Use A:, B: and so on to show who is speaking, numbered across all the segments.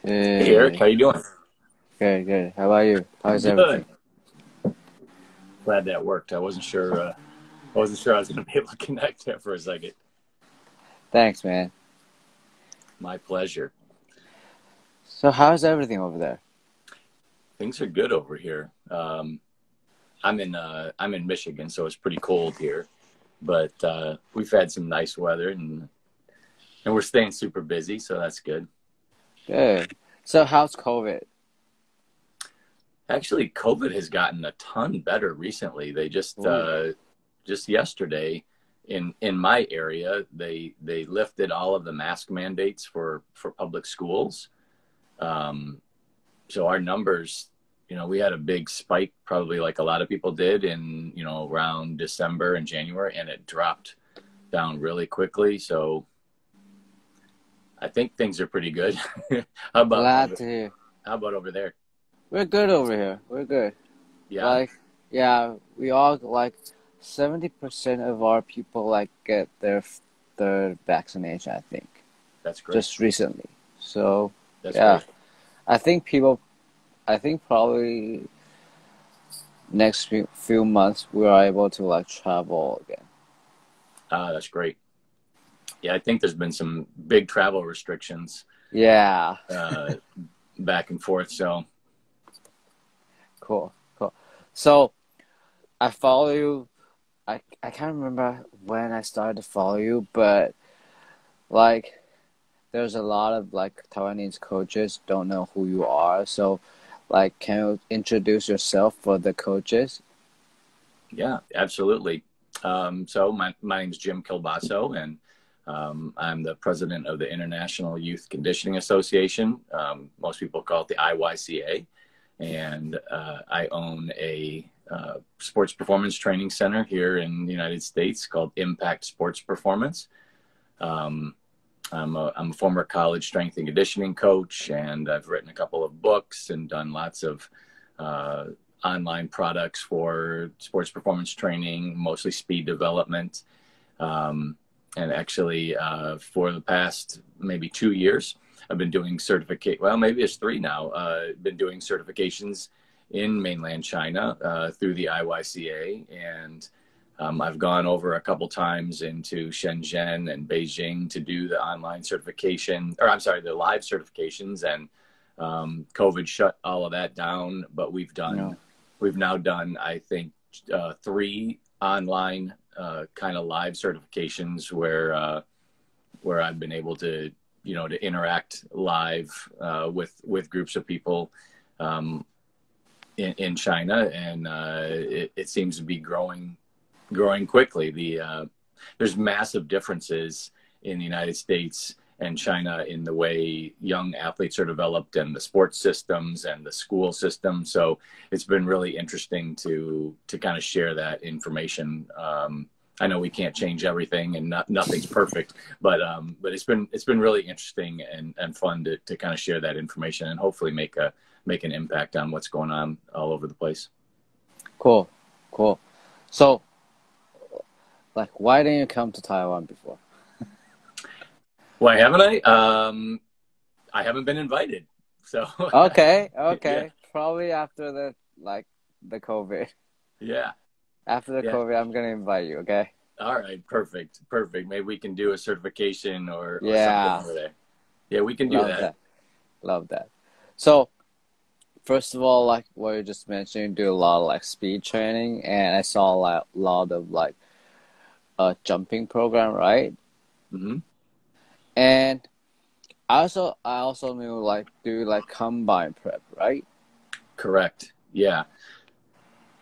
A: Hey Eric, how you doing?
B: Good, good. How about you? How's
A: Good.
B: everything?
A: Glad that worked. I wasn't sure. I wasn't sure I was going to be able to connect there for a second.
B: Thanks, man.
A: My pleasure.
B: So how's everything over there?
A: Things are good over here. I'm in Michigan, so it's pretty cold here, but we've had some nice weather and we're staying super busy, so that's good.
B: Good. So how's COVID?
A: Actually, COVID has gotten a ton better recently. They
B: Ooh.
A: just yesterday in my area, they lifted all of the mask mandates for public schools. Um, so our numbers, we had a big spike, probably like a lot of people did in, around December and January, and it dropped down really quickly. So I think things are pretty good. How about
B: Glad
A: over,
B: to hear.
A: how about over there?
B: We're good over here. We're good.
A: Yeah,
B: Like, yeah, we all like 70% of our people like get their third vaccination, I think,
A: that's great.
B: just recently. So,
A: That's
B: yeah,
A: great.
B: I think probably next few months we are able to like travel again.
A: That's great. Yeah, I think there's been some big travel restrictions
B: Yeah.
A: uh, back and forth. So
B: Cool, cool. So I follow you. I can't remember when I started to follow you, but like there's a lot of like Taiwanese coaches don't know who you are. So like can you introduce yourself for the coaches?
A: yeah, absolutely. So my name is Jim Kielbaso, and I'm the president of the International Youth Conditioning Association. Most people call it the IYCA, and I own a sports performance training center here in the United States called Impact Sports Performance. Um, I'm a former college strength and conditioning coach, and I've written a couple of books and done lots of uh, online products for sports performance training, mostly speed development. Um, and actually, for the past maybe 2 years, I've been doing well, maybe it's three now, been doing certifications in mainland China through the IYCA. And I've gone over a couple times into Shenzhen and Beijing to do the online certification, or I'm sorry, the live certifications. And COVID shut all of that down, but
B: No.
A: we've now done, I think, three online kind of live certifications where I've been able to, to interact live with groups of people um, in China, and it seems to be growing quickly. There's massive differences in the United States and China in the way young athletes are developed and the sports systems and the school system. So it's been really interesting to kind of share that information. I know we can't change everything and nothing's perfect, but it's been really interesting and fun to kind of share that information and hopefully make an impact on what's going on all over the place.
B: Cool, cool. So like why didn't you come to Taiwan before?
A: Why haven't I? I haven't been invited. So
B: Okay,
A: yeah,
B: okay. Probably after the COVID.
A: yeah,
B: After the
A: yeah.
B: COVID, I'm gonna invite you, okay?
A: All right, perfect, perfect. Maybe we can do a certification or something
B: Yeah,
A: over there. Yeah, we can do
B: love
A: that.
B: that. Love that. So, first of all, like what you just mentioned, you do a lot of like speed training, and I saw like a lot of like a jumping program, right?
A: Hmm.
B: And I also knew like do like combine prep, right?
A: Correct. Yeah.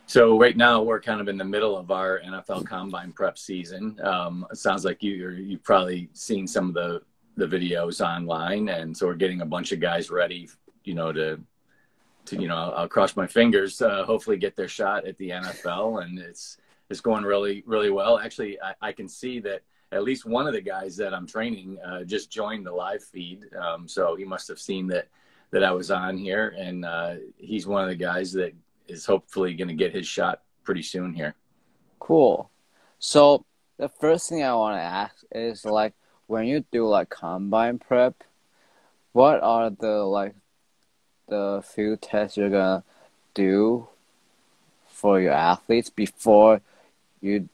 A: So right now we're kind of in the middle of our NFL Combine prep season. It sounds like you've probably seen some of the videos online, and so we're getting a bunch of guys ready, I'll cross my fingers, hopefully get their shot at the NFL, and it's going really really well. Actually, I can see that at least one of the guys that I'm training just joined the live feed, so he must have seen that I was on here, and he's one of the guys that is hopefully going to get his shot pretty soon here.
B: Cool. So the first thing I want to ask is like when you do like combine prep, what are the few tests you're gonna do for your athletes before you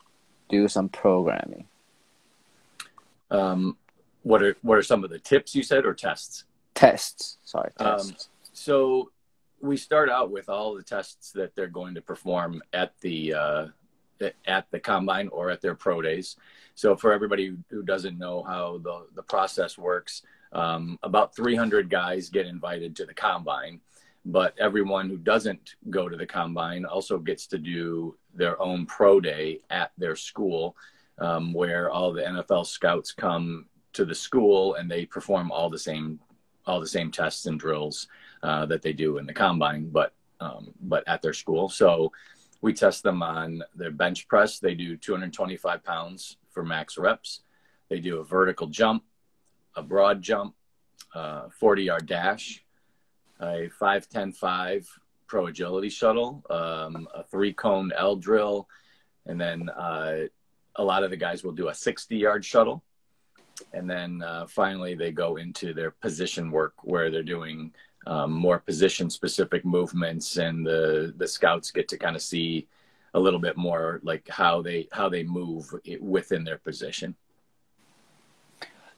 B: do some programming?
A: What are some of the tips you said, or tests?
B: Tests. Sorry, tests.
A: So we start out with all the tests that they're going to perform at the combine or at their pro days. So for everybody who doesn't know how the process works, about 300 guys get invited to the combine, but everyone who doesn't go to the combine also gets to do their own pro day at their school, where all the NFL scouts come to the school and they perform all the same tests and drills that they do in the combine, but at their school. So we test them on their bench press. They do 225 pounds for max reps. They do a vertical jump, a broad jump, 40-yard dash, a 5-10-5 pro agility shuttle, a 3-cone L drill, and then a lot of the guys will do a 60-yard shuttle. And then finally they go into their position work, where they're doing more position-specific movements, and the scouts get to kind of see a little bit more like how they move within their position.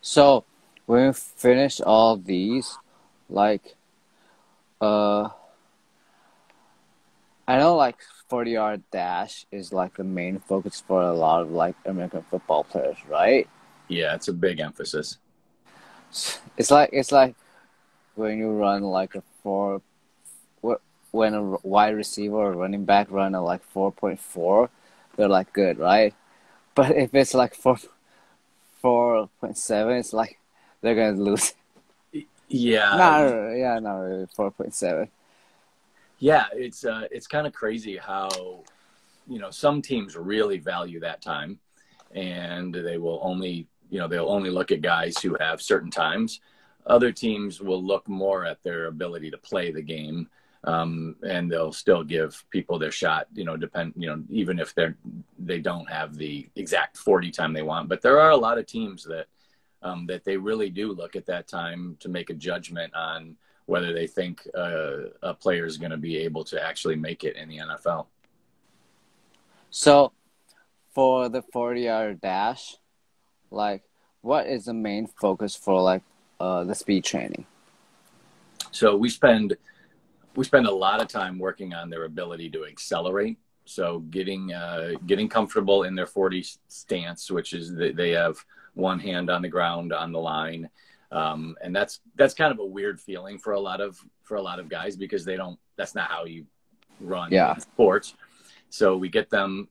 B: So when you finish all these, like, I know like 40-yard dash is like the main focus for a lot of like American football players, right?
A: Yeah, it's a big emphasis.
B: It's like when you run like when a wide receiver or running back run a like 4.4, they're like good, right? But if it's like 4.7, it's like they're gonna lose.
A: Yeah.
B: Not really 4.7.
A: Yeah, it's kind of crazy how, some teams really value that time, and they will only, they'll only look at guys who have certain times. Other teams will look more at their ability to play the game, and they'll still give people their shot, even if they don't have the exact 40 time they want. But there are a lot of teams that they really do look at that time to make a judgment on whether they think a player is going to be able to actually make it in the NFL.
B: So for the 40-yard dash, like, what is the main focus for like the speed training?
A: So we spend a lot of time working on their ability to accelerate. So getting comfortable in their 40 stance, which is they have one hand on the ground on the line, and that's kind of a weird feeling for a lot of guys, because that's not how you run sports. So we get them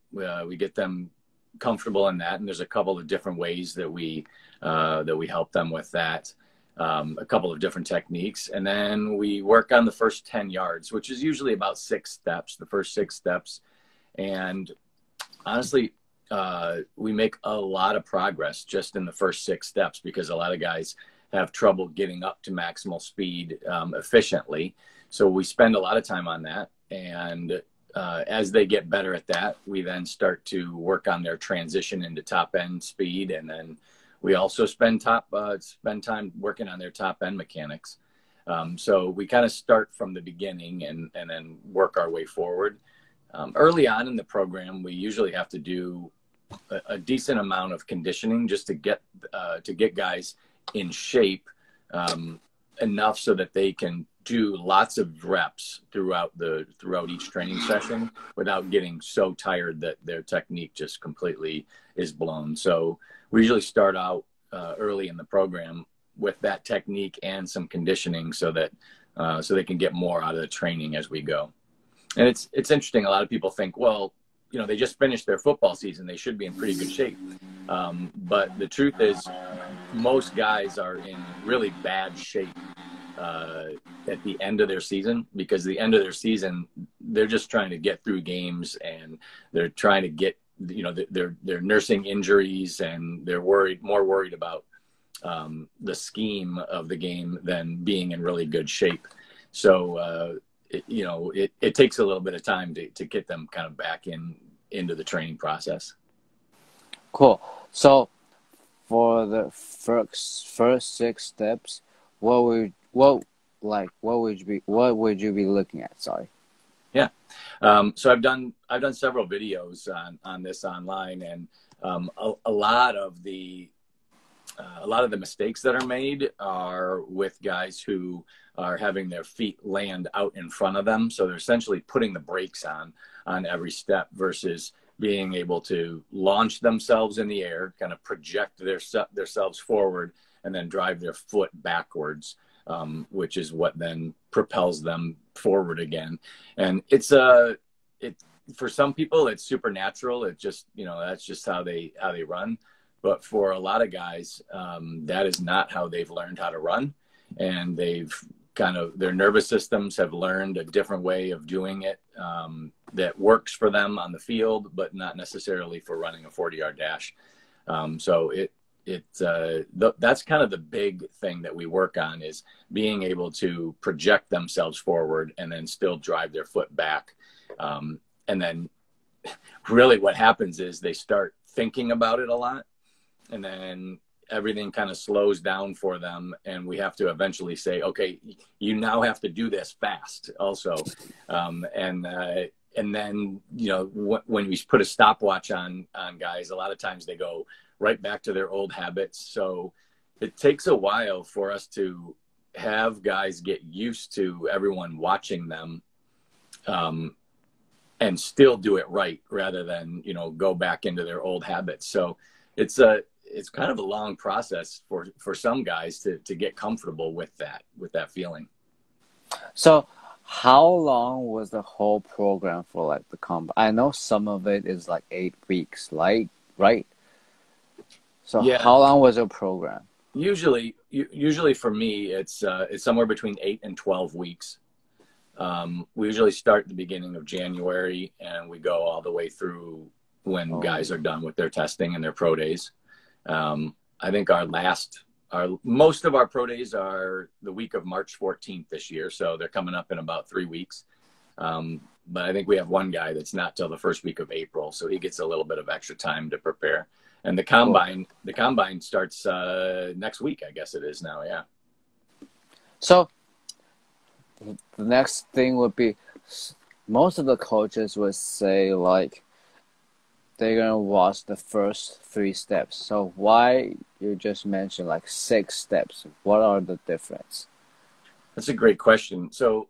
A: comfortable in that, and there's a couple of different ways that we help them with that. A couple of different techniques, and then we work on the first 10 yards, which is usually about 6 steps, the first 6 steps. And honestly, we make a lot of progress just in the first 6 steps, because a lot of guys have trouble getting up to maximal speed efficiently. So we spend a lot of time on that, and as they get better at that, we then start to work on their transition into top end speed, and then we also spend time working on their top end mechanics. So we kind of start from the beginning and then work our way forward. Early on in the program, we usually have to do a decent amount of conditioning just to get guys in shape enough so that they can do lots of reps throughout each training session without getting so tired that their technique just completely is blown. So we usually start out early in the program with that technique and some conditioning so that so they can get more out of the training as we go. And it's interesting. A lot of people think, well, they just finished their football season, they should be in pretty good shape. But the truth is, most guys are in really bad shape at the end of their season, because the end of their season, they're just trying to get through games, and they're trying to get, they're nursing injuries, and they're more worried about the scheme of the game than being in really good shape. So, it takes a little bit of time to get them kind of back into the training process.
B: Cool. So for the first 6 steps, what what would you be looking at? Sorry.
A: Yeah. So I've done several videos on this online, and a lot of the mistakes that are made are with guys who are having their feet land out in front of them. So they're essentially putting the brakes on every step versus being able to launch themselves in the air, kind of project themselves forward, and then drive their foot backwards, which is what then propels them forward again. And for some people, it's supernatural. It just, that's just how they run. But for a lot of guys, that is not how they've learned how to run. And their nervous systems have learned a different way of doing it that works for them on the field, but not necessarily for running a 40-yard dash. So that's kind of the big thing that we work on, is being able to project themselves forward and then still drive their foot back. And then really what happens is they start thinking about it a lot, and then everything kind of slows down for them. And we have to eventually say, okay, you now have to do this fast also. And then, when we put a stopwatch on guys, a lot of times they go right back to their old habits. So it takes a while for us to have guys get used to everyone watching them, and still do it right, rather than, go back into their old habits. So it's kind of a long process for some guys to get comfortable with that feeling. So
B: how long was the whole program for the Combine? I know some of it is 8 weeks, right? So yeah. How long was your program?
A: Usually for me, it's somewhere between 8 and 12 weeks. We usually start at the beginning of January, and we go all the way through when guys are done with their testing and their pro days. I think most of our pro days are the week of March 14th this year. So they're coming up in about 3 weeks. But I think we have one guy that's not till the first week of April. So he gets a little bit of extra time to prepare. And the combine starts next week, I guess it is now. Yeah.
B: So the next thing would be, most of the coaches would say they're going to watch the first 3 steps. So why you just mentioned 6 steps? What are the difference?
A: That's a great question. So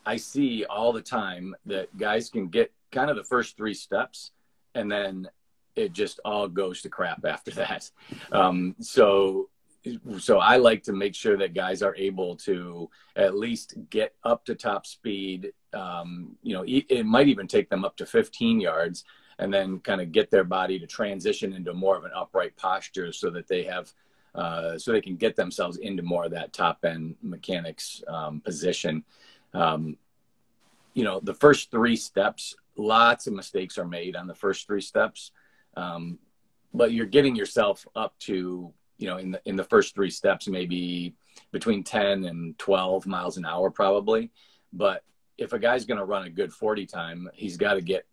A: I see all the time that guys can get kind of the first 3 steps, and then it just all goes to crap after that. So I like to make sure that guys are able to at least get up to top speed. It might even take them up to 15 yards, and then kind of get their body to transition into more of an upright posture, so that they have, so they can get themselves into more of that top end mechanics position. The first 3 steps, lots of mistakes are made on the first 3 steps. But you're getting yourself up to, in the first 3 steps, maybe between 10 and 12 miles an hour probably. But if a guy's going to run a good 40 time, he's got to get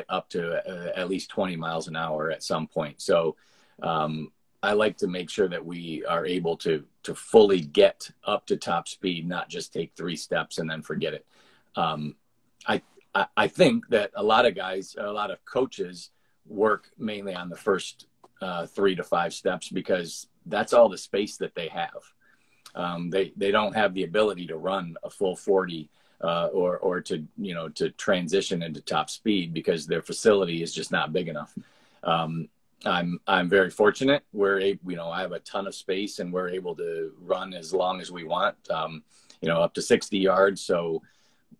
A: up to at least 20 miles an hour at some point. So I like to make sure that we are able to fully get up to top speed, not just take 3 steps and then forget it. I think that a lot of coaches work mainly on the first 3 to 5 steps, because that's all the space that they have. They don't have the ability to run a full 40 or to transition into top speed, because their facility is just not big enough. I'm very fortunate. I have a ton of space, and we're able to run as long as we want, up to 60 yards. So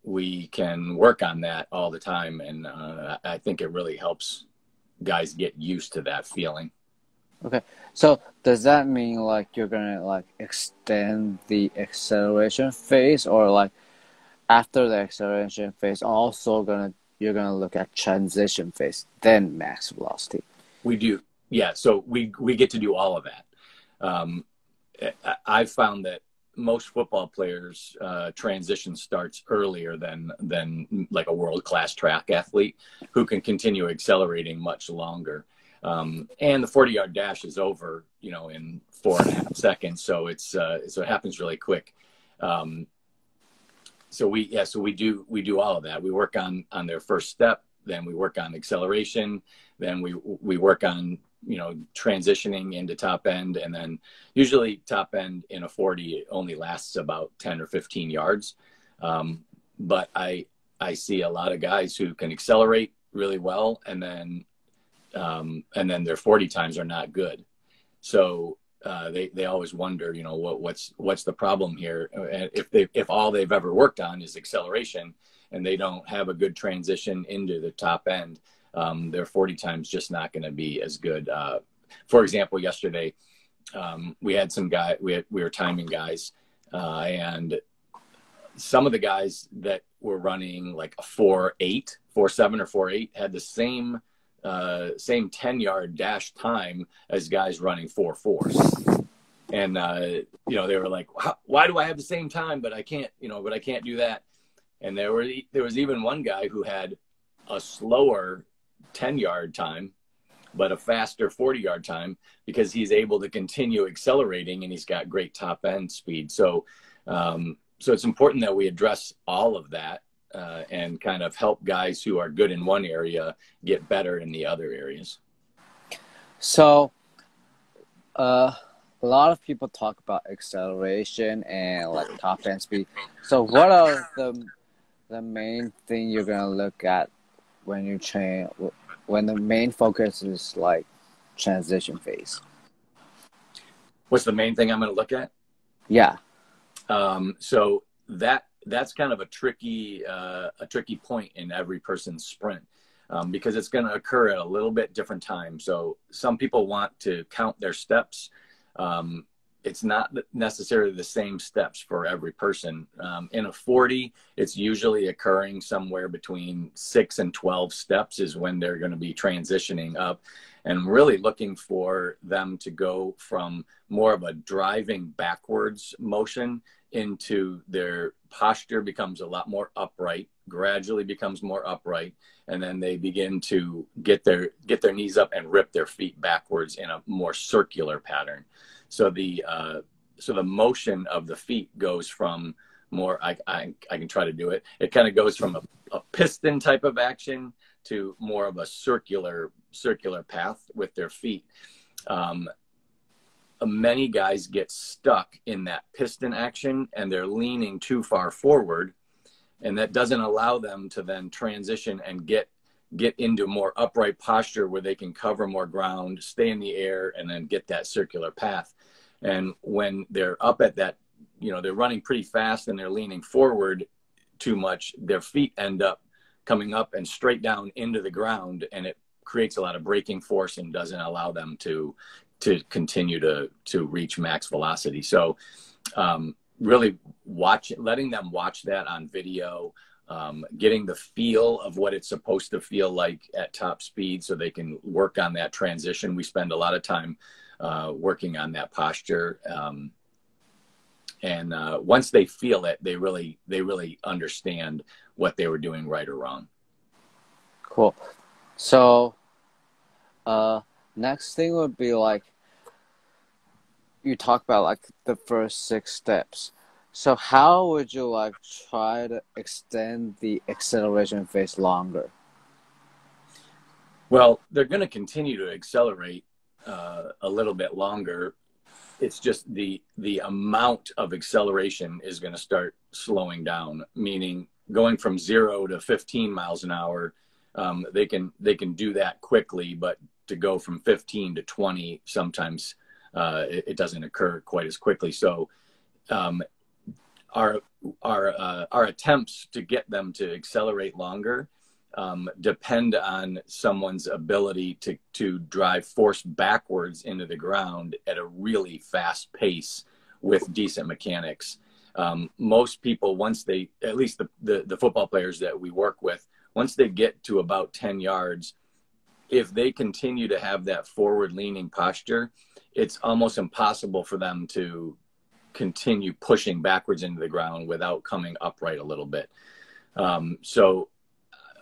A: we can work on that all the time. And I think it really helps guys get used to that feeling.
B: Okay. So does that mean you're going to extend the acceleration phase, or after the acceleration phase you're going to look at transition phase, then max velocity?
A: We do. Yeah. So we get to do all of that. I've found that most football players transition starts earlier than a world-class track athlete who can continue accelerating much longer. And the 40-yard dash is over, you know, in 4.5 seconds. So so it happens really quick. So we do all of that. We work on their first step, then we work on acceleration, then we work on, you know, transitioning into top end, and then usually top end in a 40 only lasts about 10 or 15 yards. But I see a lot of guys who can accelerate really well, and then their 40 times are not good. So they always wonder, you know, what's the problem here? And if all they've ever worked on is acceleration, and they don't have a good transition into the top end, their 40 times just not going to be as good. For example, yesterday we had we were timing guys, and some of the guys that were running like a 4.8, 4.7 or 4.8 had the same 10-yard dash time as guys running 4.4s. And, you know, they were like, why do I have the same time, but I can't do that. And there was even one guy who had a slower 10-yard time, but a faster 40-yard time, because he's able to continue accelerating and he's got great top end speed. So it's important that we address all of that and kind of help guys who are good in one area get better in the other areas.
B: So a lot of people talk about acceleration and like top end speed. So what are the main thing you're going to look at when you train, when the main focus is like transition phase?
A: What's the main thing I'm going to look at?
B: Yeah.
A: So that's kind of a tricky point in every person's sprint, because it's going to occur at a little bit different time. So some people want to count their steps. It's not necessarily the same steps for every person. In a 40, it's usually occurring somewhere between 6 and 12 steps is when they're going to be transitioning up, and really looking for them to go from more of a driving backwards motion into their posture becomes a lot more upright, gradually becomes more upright, and then they begin to get their knees up and rip their feet backwards in a more circular pattern. So the motion of the feet goes from more, I can try to do it. It kind of goes from a piston type of action to more of a circular path with their feet. Many guys get stuck in that piston action and they're leaning too far forward, and that doesn't allow them to then transition and get into more upright posture where they can cover more ground, stay in the air, and then get that circular path. And when they're up at that, you know, they're running pretty fast and they're leaning forward too much, their feet end up coming up and straight down into the ground, and it creates a lot of braking force and doesn't allow them to continue to reach max velocity. So really letting them watch that on video, getting the feel of what it's supposed to feel like at top speed so they can work on that transition. We spend a lot of time working on that posture. And once they feel it, they really understand what they were doing right or wrong.
B: Cool. So next thing would be like, you talk about like the first 6 steps. So how would you like try to extend the acceleration phase longer?
A: Well, they're going to continue to accelerate a little bit longer. It's just the amount of acceleration is going to start slowing down, meaning going from 0 to 15 miles an hour. They can do that quickly, but to go from 15 to 20, sometimes it doesn't occur quite as quickly. So our attempts to get them to accelerate longer depend on someone's ability to drive force backwards into the ground at a really fast pace with decent mechanics. Most people, once they, at least the football players that we work with, once they get to about 10 yards, if they continue to have that forward leaning posture, it's almost impossible for them to continue pushing backwards into the ground without coming upright a little bit. So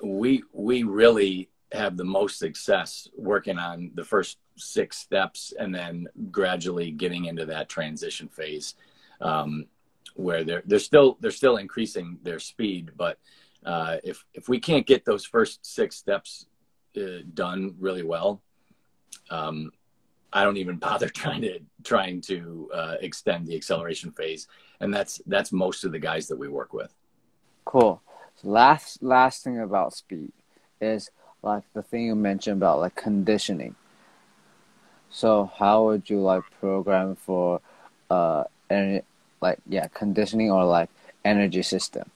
A: we really have the most success working on the first 6 steps and then gradually getting into that transition phase, where they're still increasing their speed. But if we can't get those first 6 steps done really well, I don't even bother trying to extend the acceleration phase, and that's most of the guys that we work with.
B: Cool. So last thing about speed is like the thing you mentioned about like conditioning. So how would you like program for conditioning or like energy system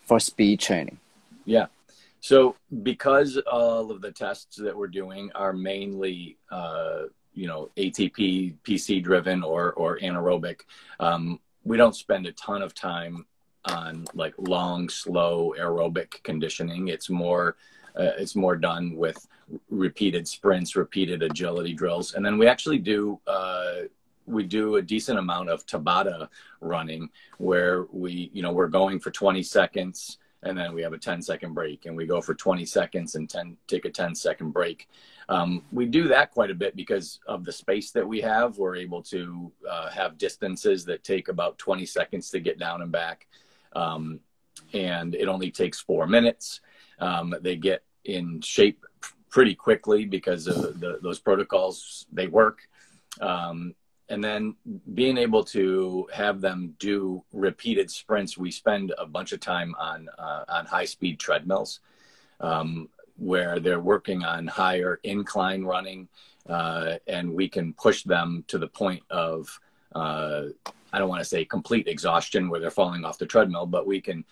B: for speed training?
A: Yeah. So because all of the tests that we're doing are mainly ATP, PC driven or anaerobic, we don't spend a ton of time on like long, slow aerobic conditioning. It's more done with repeated sprints, repeated agility drills. And then we actually do a decent amount of Tabata running, where we're going for 20 seconds and then we have a 10-second break, and we go for 20 seconds and take a 10-second break. We do that quite a bit because of the space that we have. We're able to have distances that take about 20 seconds to get down and back. And it only takes 4 minutes. They get in shape pretty quickly because of those protocols, they work. And then being able to have them do repeated sprints, we spend a bunch of time on high-speed treadmills, where they're working on higher incline running, and we can push them to the point of, I don't want to say complete exhaustion where they're falling off the treadmill, but we can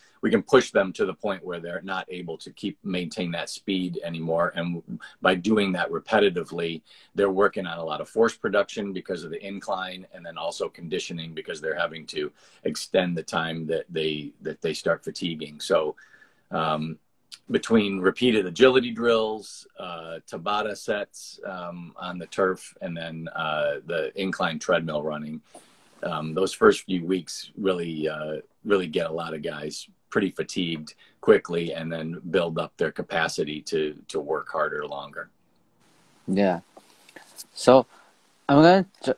A: push them to the point where they're not able to maintain that speed anymore. And by doing that repetitively, they're working on a lot of force production because of the incline, and then also conditioning because they're having to extend the time that they start fatiguing. So between repeated agility drills, Tabata sets on the turf, and then the incline treadmill running, those first few weeks really get a lot of guys pretty fatigued quickly, and then build up their capacity to work harder longer.
B: Yeah. So I'm going to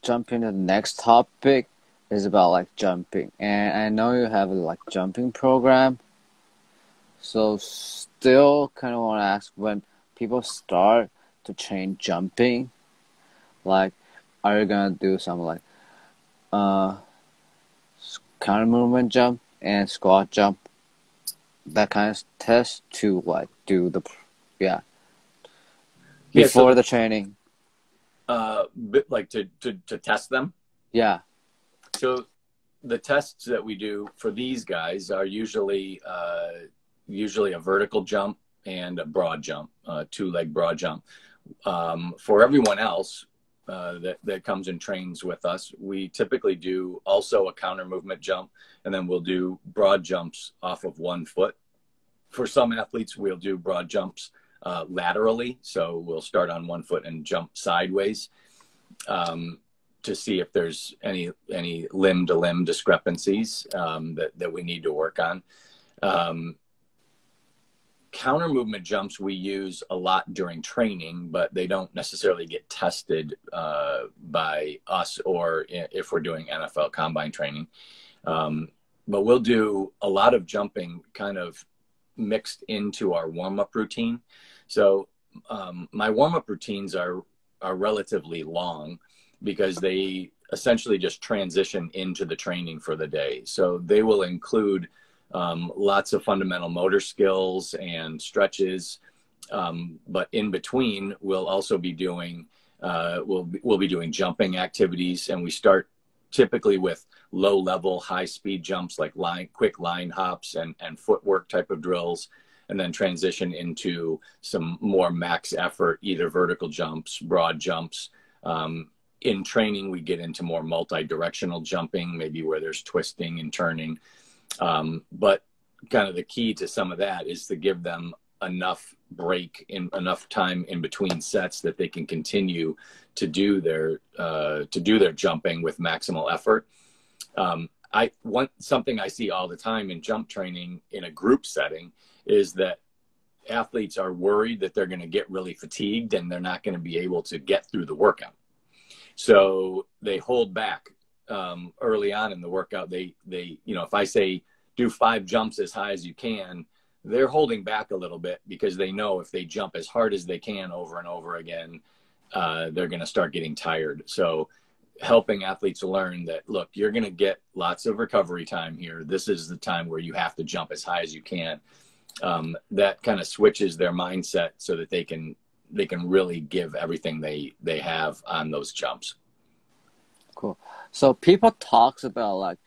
B: jump into the next topic, is about like jumping. And I know you have a like jumping program. So still kind of want to ask, when people start to train jumping, like, are you going to do some like counter movement jump and squat jump, that kind of test to like do the before the training,
A: like to test them?
B: Yeah.
A: So the tests that we do for these guys are usually a vertical jump and a broad jump, 2-leg broad jump. For everyone else that comes and trains with us, we typically do also a counter movement jump, and then we'll do broad jumps off of 1 foot. For some athletes, we'll do broad jumps laterally. So we'll start on 1 foot and jump sideways to see if there's any limb to limb discrepancies that we need to work on. Counter movement jumps we use a lot during training, but they don't necessarily get tested by us, or if we're doing NFL Combine training. But we'll do a lot of jumping kind of mixed into our warm-up routine. So my warm-up routines are relatively long because they essentially just transition into the training for the day. So they will include lots of fundamental motor skills and stretches, but in between we'll also be doing we'll be doing jumping activities, and we start typically with low level high speed jumps like quick line hops and footwork type of drills, and then transition into some more max effort, either vertical jumps, broad jumps. In training we get into more multi-directional jumping, maybe where there's twisting and turning. But kind of the key to some of that is to give them enough enough time in between sets that they can continue to do their jumping with maximal effort. Something I see all the time in jump training in a group setting is that athletes are worried that they're going to get really fatigued and they're not going to be able to get through the workout. So they hold back early on in the workout. They, if I say do 5 jumps as high as you can, they're holding back a little bit because they know if they jump as hard as they can over and over again, they're going to start getting tired. So helping athletes learn that, look, you're going to get lots of recovery time here. This is the time where you have to jump as high as you can. That kind of switches their mindset so that they can really give everything they have on those jumps.
B: Cool. So people talks about like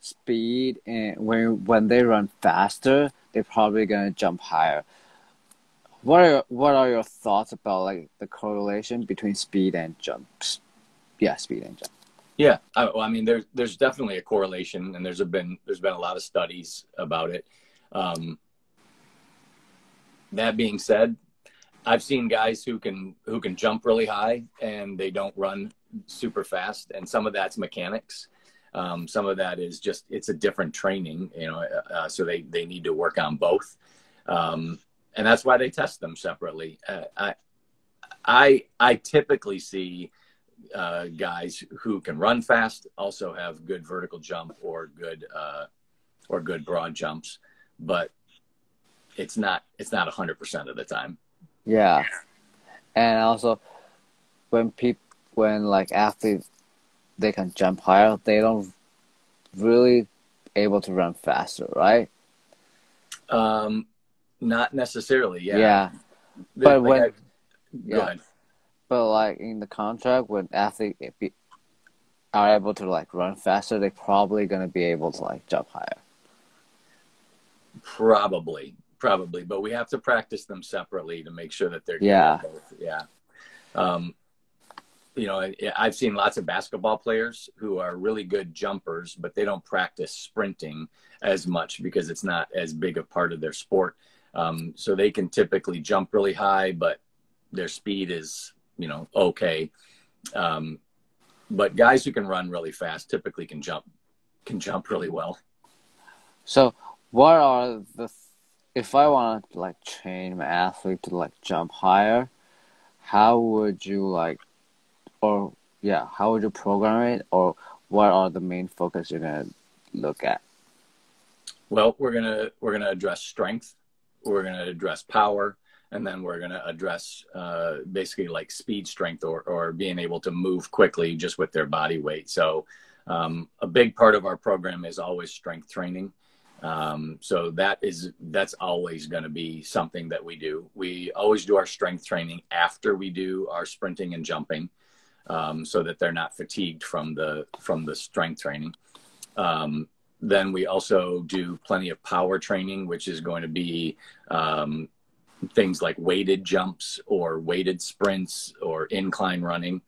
B: speed, and when they run faster, they're probably gonna jump higher. What are your thoughts about like the correlation between speed and jumps? Yeah, speed and jump.
A: Yeah, I mean, there's definitely a correlation, and there's been a lot of studies about it. That being said, I've seen guys who can jump really high and they don't run super fast, and some of that's mechanics. Some of that is just, it's a different training, so they need to work on both. And that's why they test them separately. I typically see guys who can run fast also have good vertical jump or good broad jumps, but it's not 100% of the time.
B: Yeah. And also when like athletes, they can jump higher, they don't really able to run faster, right?
A: Not necessarily. Yeah.
B: Yeah. But
A: go
B: yeah.
A: ahead.
B: But like in the contract, when athletes are able to like run faster, they're probably gonna be able to like jump higher.
A: Probably, but we have to practice them separately to make sure that they're good at both. Yeah. I've seen lots of basketball players who are really good jumpers, but they don't practice sprinting as much because it's not as big a part of their sport. So they can typically jump really high, but their speed is, okay. But guys who can run really fast typically can jump really well.
B: So what are if I want to like train my athlete to like jump higher, how would you program it, or what are the main focus you're gonna look at?
A: Well, we're gonna address strength, we're gonna address power, and then we're gonna address basically like speed, strength, or being able to move quickly just with their body weight. So a big part of our program is always strength training. So that's always going to be something that we do. We always do our strength training after we do our sprinting and jumping, so that they're not fatigued from the strength training. Then we also do plenty of power training, which is going to be things like weighted jumps or weighted sprints or incline running.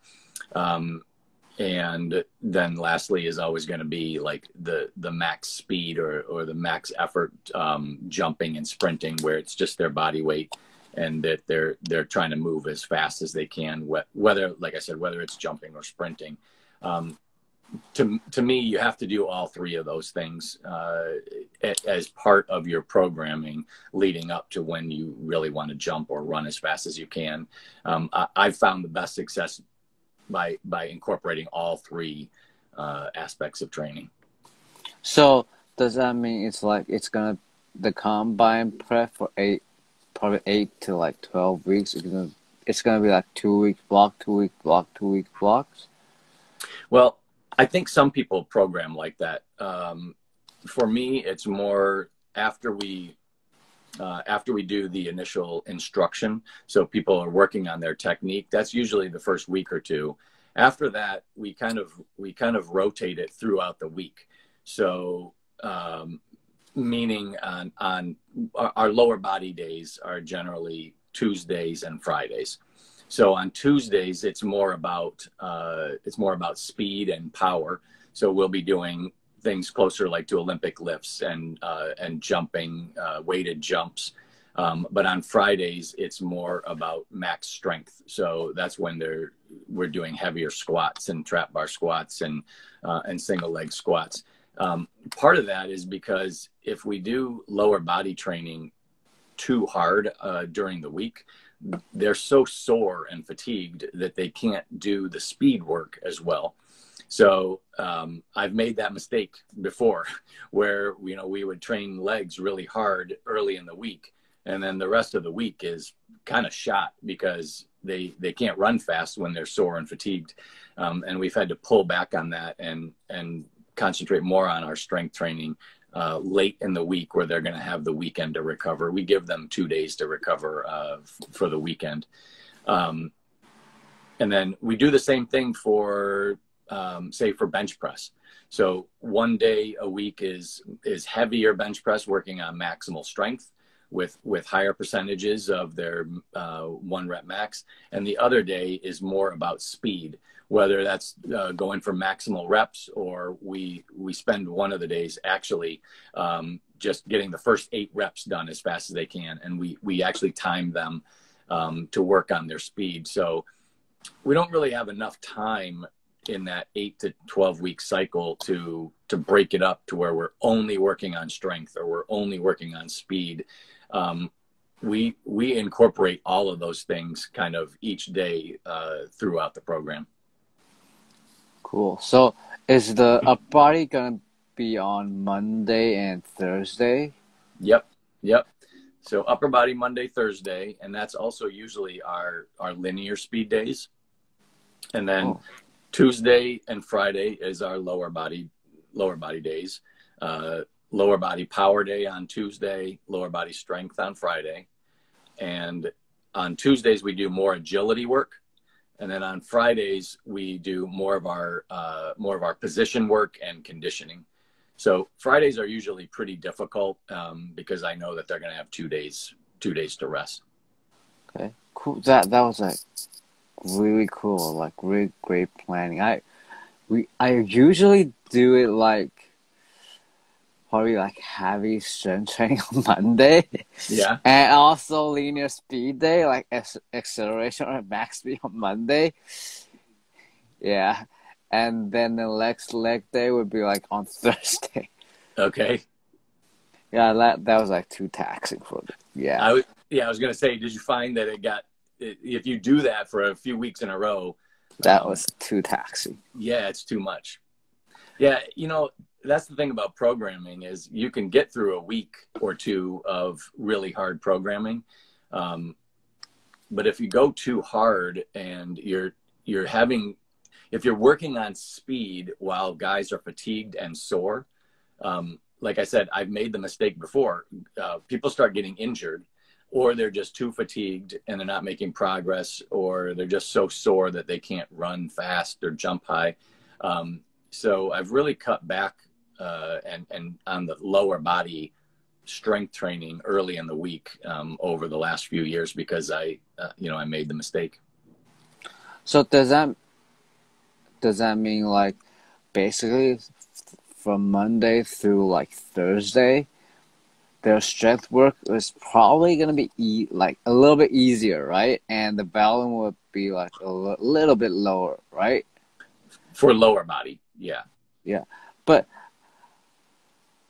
A: And then lastly is always going to be like the max speed or the max effort jumping and sprinting, where it's just their body weight and that they're trying to move as fast as they can, whether, like I said, whether it's jumping or sprinting. To me, you have to do all 3 of those things as part of your programming leading up to when you really want to jump or run as fast as you can. I've found the best success by incorporating all 3 aspects of training. So
B: does that mean the combine prep for probably 8 to like 12 weeks? It's gonna be like 2-week block, 2-week block, 2-week blocks?
A: Well, I think some people program like that. For me, it's more after we do the initial instruction, so people are working on their technique. That's usually the first week or 2. After that, we kind of rotate it throughout the week. So meaning on our lower body days are generally Tuesdays and Fridays. So on Tuesdays, it's more about speed and power. So we'll be doing things closer like to Olympic lifts and jumping, weighted jumps. But on Fridays, it's more about max strength. So that's when we're doing heavier squats and trap bar squats and single leg squats. Part of that is because if we do lower body training too hard during the week, they're so sore and fatigued that they can't do the speed work as well. So I've made that mistake before where, we would train legs really hard early in the week. And then the rest of the week is kind of shot because they can't run fast when they're sore and fatigued. And we've had to pull back on that and concentrate more on our strength training late in the week where they're going to have the weekend to recover. We give them 2 days to recover for the weekend. And then we do the same thing for, say, for bench press. So 1 day a week is heavier bench press, working on maximal strength with higher percentages of their 1 rep max. And the other day is more about speed, whether that's going for maximal reps, or we spend one of the days actually just getting the first 8 reps done as fast as they can. And we actually time them to work on their speed. So we don't really have enough time in that 8 to 12 week cycle to break it up to where we're only working on strength or we're only working on speed. We incorporate all of those things kind of each day throughout the program.
B: Cool. So is the upper body going to be on Monday and Thursday?
A: Yep. So upper body Monday, Thursday, and that's also usually our linear speed days. And then Tuesday and Friday is our lower body days. Lower body power day on Tuesday, lower body strength on Friday. And on Tuesdays, we do more agility work. And then on Fridays, we do more of our position work and conditioning. So Fridays are usually pretty difficult because I know that they're going to have 2 days to rest.
B: Okay, cool. That was like really cool, like really great planning. I usually do it like probably like heavy strength training on Monday.
A: Yeah.
B: And also linear speed day, like acceleration or max speed on Monday. Yeah. And then the next leg day would be like on Thursday.
A: Okay.
B: Yeah, that was like too taxing for me. Yeah.
A: I was going to say, did you find that if you do that for a few weeks in a row,
B: that was too taxing.
A: Yeah, it's too much. Yeah, that's the thing about programming is you can get through a week or two of really hard programming. But if you go too hard and if you're working on speed while guys are fatigued and sore, like I said, I've made the mistake before. People start getting injured, or they're just too fatigued and they're not making progress, or they're just so sore that they can't run fast or jump high. So I've really cut back and on the lower body strength training early in the week over the last few years because I made the mistake.
B: So does that mean like basically from Monday through like Thursday, their strength work is probably going to be like a little bit easier, right? And the volume would be like a little bit lower, right?
A: For lower body, yeah.
B: Yeah, but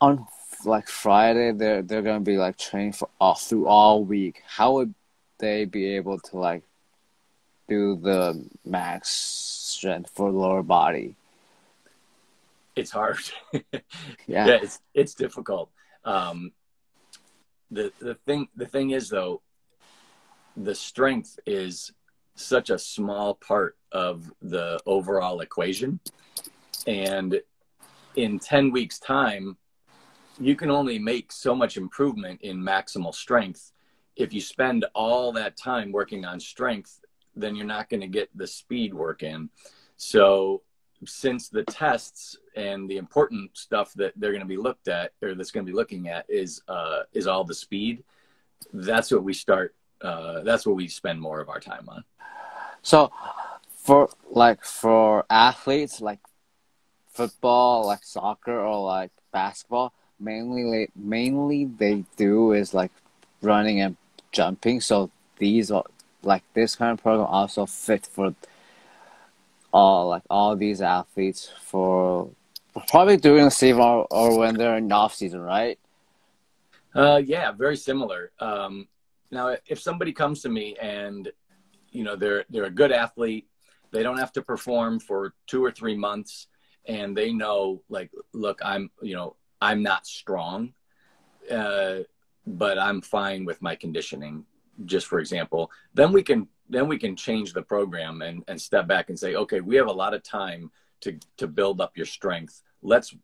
B: on like Friday, they're going to be like training through all week. How would they be able to like do the max strength for lower body?
A: It's hard.
B: Yeah,
A: it's difficult. The thing is though, the strength is such a small part of the overall equation, and in 10 weeks time, you can only make so much improvement in maximal strength. If you spend all that time working on strength, then you're not going to get the speed work in. So since the tests and the important stuff that they're going to be looked at, or that's going to be looking at is all the speed, that's what we spend more of our time on. So
B: for athletes like football, like soccer, or like basketball, mainly they do is like running and jumping. So these are like this kind of program also fit for all these athletes for probably during the season or when they're in off season, right?
A: Yeah, very similar. Now, if somebody comes to me and, they're a good athlete, they don't have to perform for 2 or 3 months, and they know, like, look, I'm not strong, but I'm fine with my conditioning, just for example, then we can change the program and step back and say, okay, we have a lot of time to build up your strength. Let's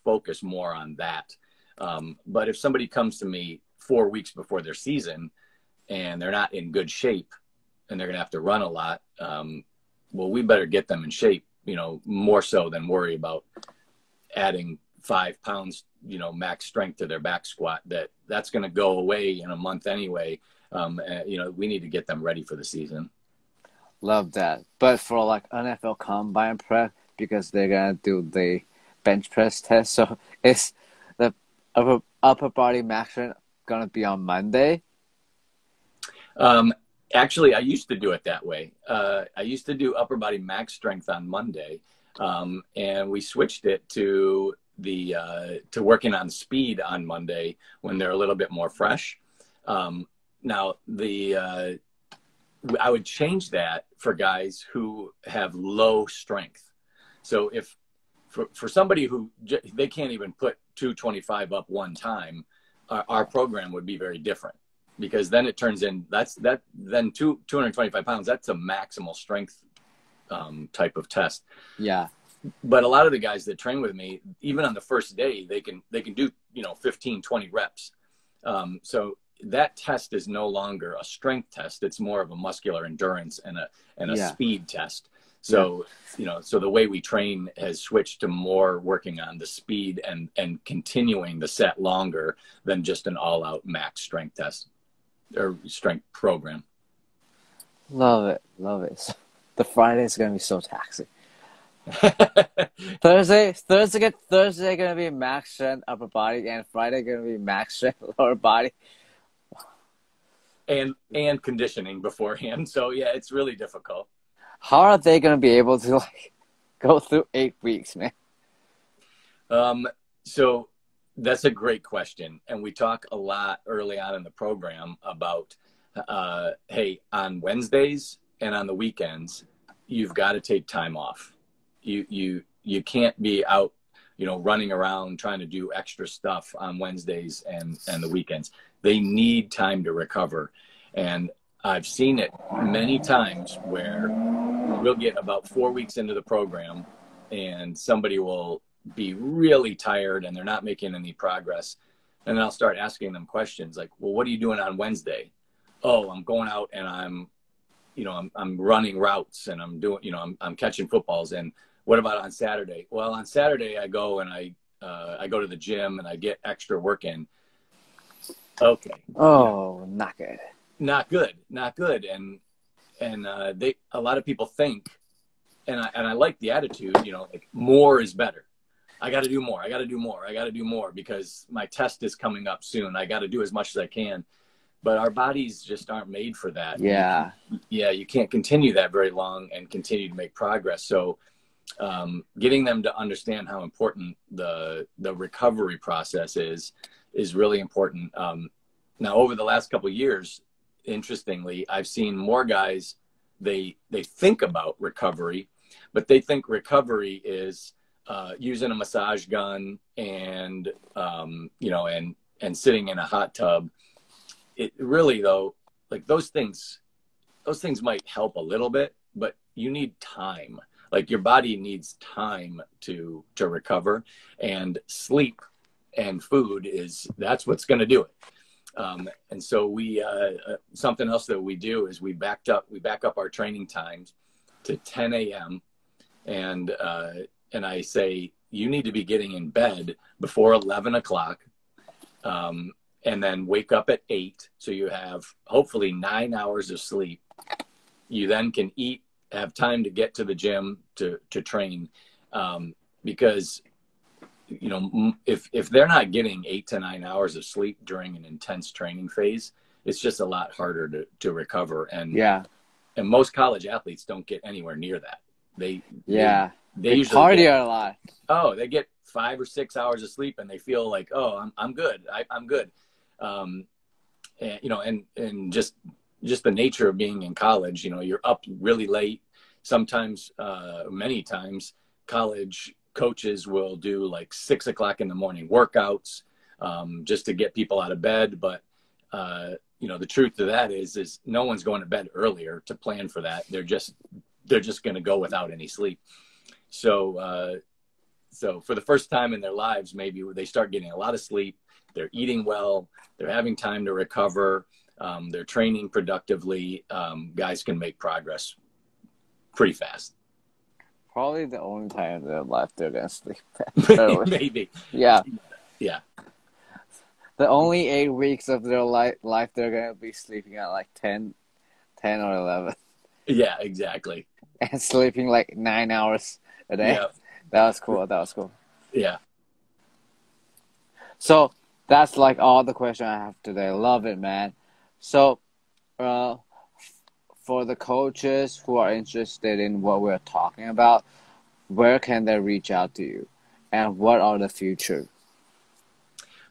A: focus more on that. But if somebody comes to me 4 weeks before their season and they're not in good shape and they're going to have to run a lot, well, we better get them in shape, more so than worry about adding 5 pounds, max strength to their back squat. That's going to go away in a month anyway. We need to get them ready for the season.
B: Love that. But for like NFL Combine prep, because they're going to do the bench press test, so is the upper body max strength going to be on Monday?
A: Actually, I used to do it that way. I used to do upper body max strength on Monday, and we switched it to working on speed on Monday when they're a little bit more fresh. Now, I would change that for guys who have low strength. So if for somebody who they can't even put 225 up one time, our program would be very different, because then it turns in then 225 pounds. That's a maximal strength type of test.
B: Yeah.
A: But a lot of the guys that train with me, even on the first day, they can do 15, 20 reps. So that test is no longer a strength test. It's more of a muscular endurance and a speed test. So, so the way we train has switched to more working on the speed and continuing the set longer than just an all out max strength test or strength program.
B: Love it. Love it. The Friday is going to be so taxing. Thursday going to be max strength upper body, and Friday going to be max strength lower body.
A: And conditioning beforehand. So yeah, it's really difficult.
B: How are they going to be able to go through 8 weeks, man?
A: So that's a great question. And we talk a lot early on in the program about, hey, on Wednesdays and on the weekends, you've got to take time off. You can't be out, running around trying to do extra stuff on Wednesdays and the weekends. They need time to recover. And I've seen it many times where we'll get about 4 weeks into the program and somebody will be really tired and they're not making any progress. And then I'll start asking them questions like, well, what are you doing on Wednesday? Oh, I'm going out and I'm running routes and I'm doing, I'm catching footballs. And what about on Saturday? Well, on Saturday I go and I go to the gym and I get extra work in. Okay.
B: Oh, not good.
A: Not good. And a lot of people think, and I like the attitude, like more is better. I got to do more because my test is coming up soon. I got to do as much as I can, but our bodies just aren't made for that.
B: Yeah.
A: You can't continue that very long and continue to make progress. So, getting them to understand how important the recovery process is really important. Now, over the last couple of years, interestingly, I've seen more guys, they think about recovery, but they think recovery is using a massage gun and sitting in a hot tub. It really, though, like those things might help a little bit, but you need time. Like your body needs time to recover, and sleep and food that's what's going to do it. And so we something else that we do is we back up our training times to 10 a.m. and I say you need to be getting in bed before 11 o'clock, and then wake up at 8, so you have hopefully 9 hours of sleep. You then can eat, have time to get to the gym to train, because if they're not getting 8 to 9 hours of sleep during an intense training phase, it's just a lot harder to recover. And most college athletes don't get anywhere near that. They usually
B: party a lot.
A: Oh, they get 5 or 6 hours of sleep and they feel like, oh, I'm good. I'm good. And, you know, and just the nature of being in college, you know, you're up really late. Sometimes, many times, college coaches will do like 6 o'clock in the morning workouts, just to get people out of bed. But, you know, the truth of that is no one's going to bed earlier to plan for that. They're just going to go without any sleep. So, so for the first time in their lives, maybe they start getting a lot of sleep. They're eating well. They're having time to recover. They're training productively. Guys can make progress pretty fast.
B: Probably the only time in their life they're going to sleep.
A: Maybe.
B: Yeah.
A: Yeah.
B: The only 8 weeks of their life they're going to be sleeping at like 10 or 11.
A: Yeah, exactly.
B: And sleeping like 9 hours a day.
A: Yeah.
B: That was cool.
A: Yeah.
B: So that's like all the questions I have today. Love it, man. So, for the coaches who are interested in what we're talking about, where can they reach out to you? And what are the future?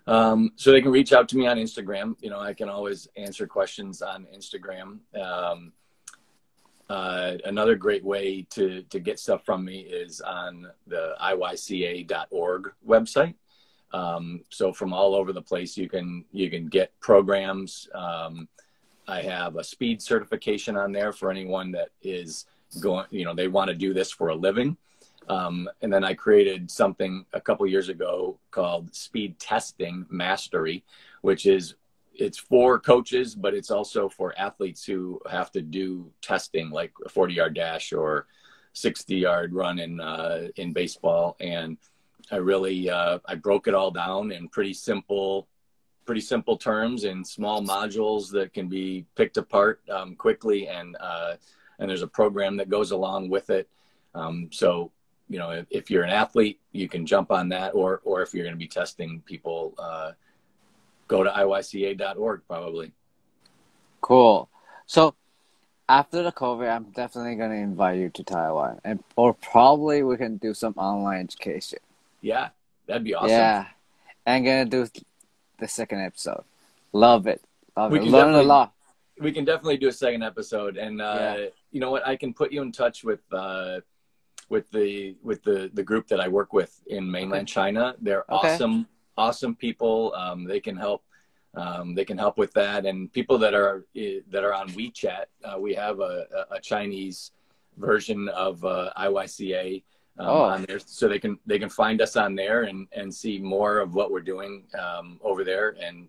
A: So they can reach out to me on Instagram. You know, I can always answer questions on Instagram. Another great way to get stuff from me is on the iyca.org website. So from all over the place, you can get programs. I have a speed certification on there for anyone that is going, you know, they want to do this for a living. And then I created something a couple years ago called Speed Testing Mastery, which is, it's for coaches, but it's also for athletes who have to do testing, like a 40-yard dash or 60-yard run in baseball. And I really, I broke it all down in pretty simple terms in small modules that can be picked apart quickly. And there's a program that goes along with it. So, you know, if you're an athlete, you can jump on that, or if you're going to be testing people, go to iyca.org probably.
B: Cool. So after the COVID, I'm definitely going to invite you to Taiwan, or probably we can do some online education.
A: Yeah, that'd be awesome.
B: Yeah, I'm going to do the second episode. Love it. Learn a lot.
A: We can definitely do a second episode. And you know what? I can put you in touch with the group that I work with in mainland China. They're awesome people. They can help with that. And people that are on WeChat, we have a Chinese version of IYCA on there, so they can find us on there and see more of what we're doing over there. And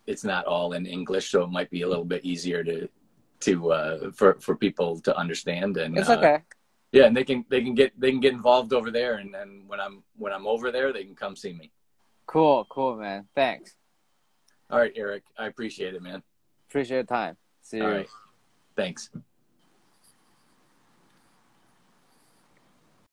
A: it's not all in English, so it might be a little bit easier for people to understand. And
B: it's okay.
A: Yeah, and they can get involved over there, and then when I'm over there, they can come see me.
B: Cool, man. Thanks.
A: All right, Eric. I appreciate it, man.
B: Appreciate your time. See you.
A: All right. Thanks.